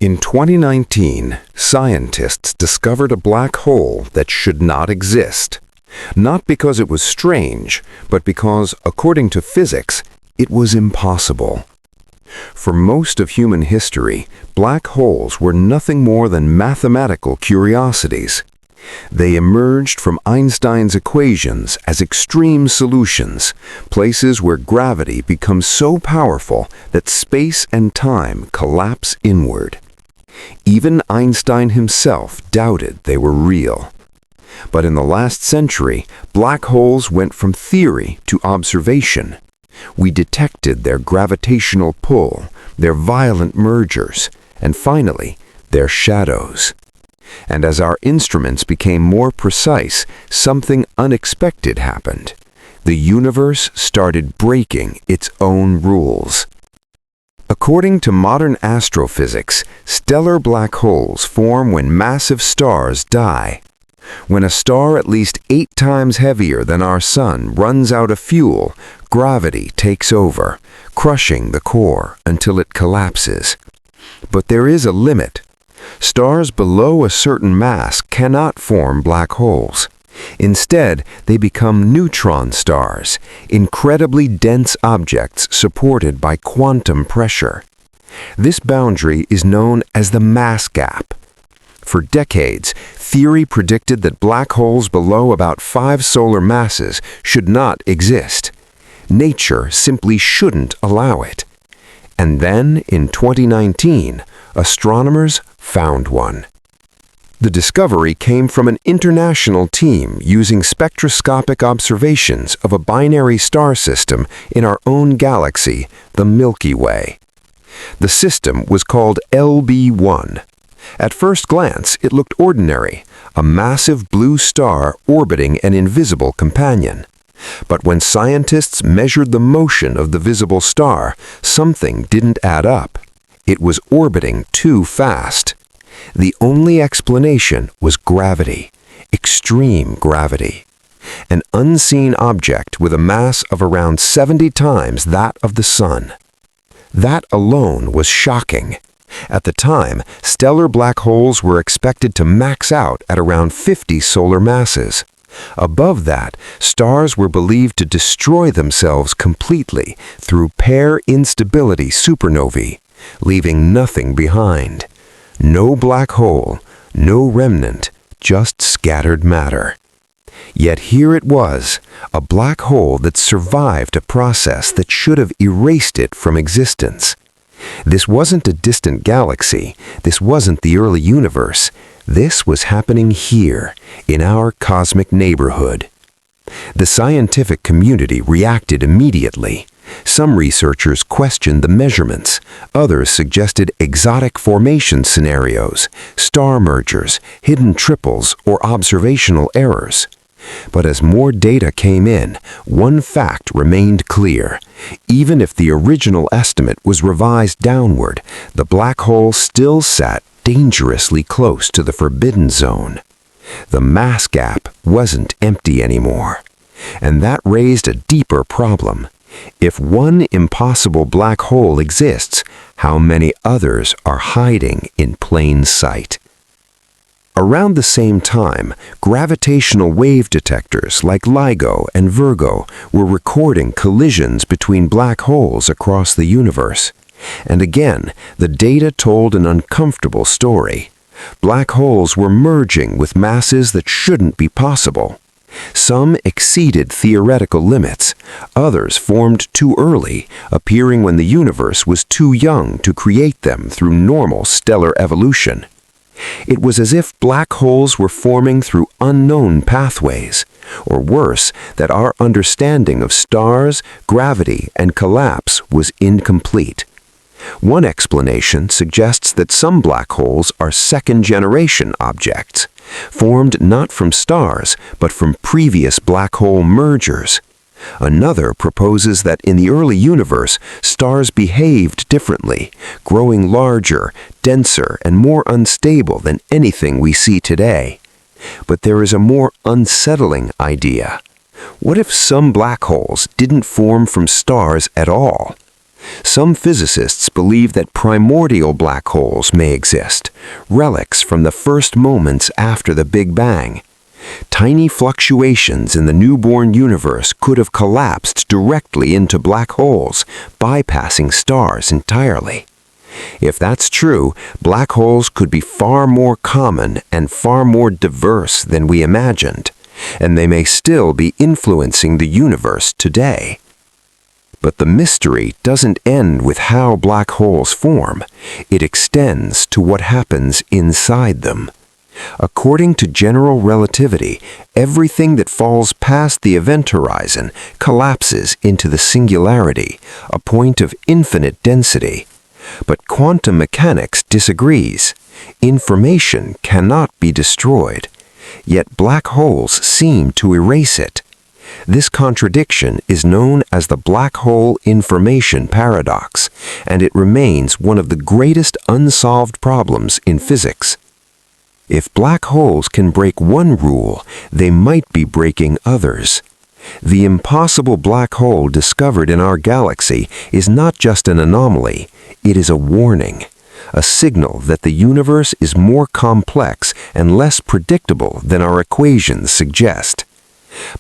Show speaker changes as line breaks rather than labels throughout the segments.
In 2019, scientists discovered a black hole that should not exist. Not because it was strange, but because, according to physics, it was impossible. For most of human history, black holes were nothing more than mathematical curiosities. They emerged from Einstein's equations as extreme solutions, places where gravity becomes so powerful that space and time collapse inward. Even Einstein himself doubted they were real. But in the last century, black holes went from theory to observation. We detected their gravitational pull, their violent mergers, and finally, their shadows. And as our instruments became more precise, something unexpected happened. The universe started breaking its own rules. According to modern astrophysics, stellar black holes form when massive stars die. When a star at least 8 times heavier than our Sun runs out of fuel, gravity takes over, crushing the core until it collapses. But there is a limit. Stars below a certain mass cannot form black holes. Instead, they become neutron stars, incredibly dense objects supported by quantum pressure. This boundary is known as the mass gap. For decades, theory predicted that black holes below about 5 solar masses should not exist. Nature simply shouldn't allow it. And then, in 2019, astronomers found one. The discovery came from an international team using spectroscopic observations of a binary star system in our own galaxy, the Milky Way. The system was called LB1. At first glance, it looked ordinary, a massive blue star orbiting an invisible companion. But when scientists measured the motion of the visible star, something didn't add up. It was orbiting too fast. The only explanation was gravity, extreme gravity. An unseen object with a mass of around 70 times that of the Sun. That alone was shocking. At the time, stellar black holes were expected to max out at around 50 solar masses. Above that, stars were believed to destroy themselves completely through pair instability supernovae, leaving nothing behind. No black hole, no remnant, just scattered matter. Yet here it was, a black hole that survived a process that should have erased it from existence. This wasn't a distant galaxy. This wasn't the early universe. This was happening here, in our cosmic neighborhood. The scientific community reacted immediately. Some researchers questioned the measurements. Others suggested exotic formation scenarios, star mergers, hidden triples, or observational errors. But as more data came in, one fact remained clear. Even if the original estimate was revised downward, the black hole still sat dangerously close to the forbidden zone. The mass gap wasn't empty anymore. And that raised a deeper problem. If one impossible black hole exists, how many others are hiding in plain sight? Around the same time, gravitational wave detectors like LIGO and Virgo were recording collisions between black holes across the universe. And again, the data told an uncomfortable story. Black holes were merging with masses that shouldn't be possible. Some exceeded theoretical limits. Others formed too early, appearing when the universe was too young to create them through normal stellar evolution. It was as if black holes were forming through unknown pathways, or worse, that our understanding of stars, gravity, and collapse was incomplete. One explanation suggests that some black holes are second-generation objects, formed not from stars, but from previous black hole mergers. Another proposes that in the early universe, stars behaved differently, growing larger, denser, and more unstable than anything we see today. But there is a more unsettling idea. What if some black holes didn't form from stars at all? Some physicists believe that primordial black holes may exist, relics from the first moments after the Big Bang. Tiny fluctuations in the newborn universe could have collapsed directly into black holes, bypassing stars entirely. If that's true, black holes could be far more common and far more diverse than we imagined, and they may still be influencing the universe today. But the mystery doesn't end with how black holes form. It extends to what happens inside them. According to general relativity, everything that falls past the event horizon collapses into the singularity, a point of infinite density. But quantum mechanics disagrees. Information cannot be destroyed, yet black holes seem to erase it. This contradiction is known as the black hole information paradox, and it remains one of the greatest unsolved problems in physics. If black holes can break one rule, they might be breaking others. The impossible black hole discovered in our galaxy is not just an anomaly, it is a warning, a signal that the universe is more complex and less predictable than our equations suggest.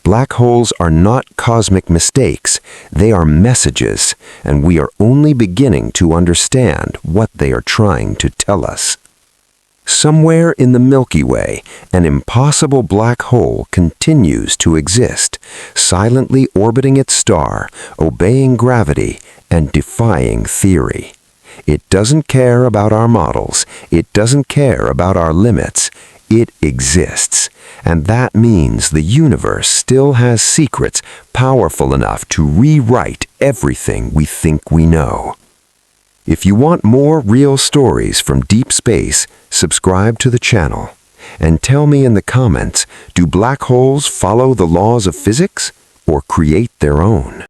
Black holes are not cosmic mistakes, they are messages, and we are only beginning to understand what they are trying to tell us. Somewhere in the Milky Way, an impossible black hole continues to exist, silently orbiting its star, obeying gravity, and defying theory. It doesn't care about our models. It doesn't care about our limits. It exists. And that means the universe still has secrets powerful enough to rewrite everything we think we know. If you want more real stories from deep space, subscribe to the channel. And tell me in the comments, do black holes follow the laws of physics or create their own?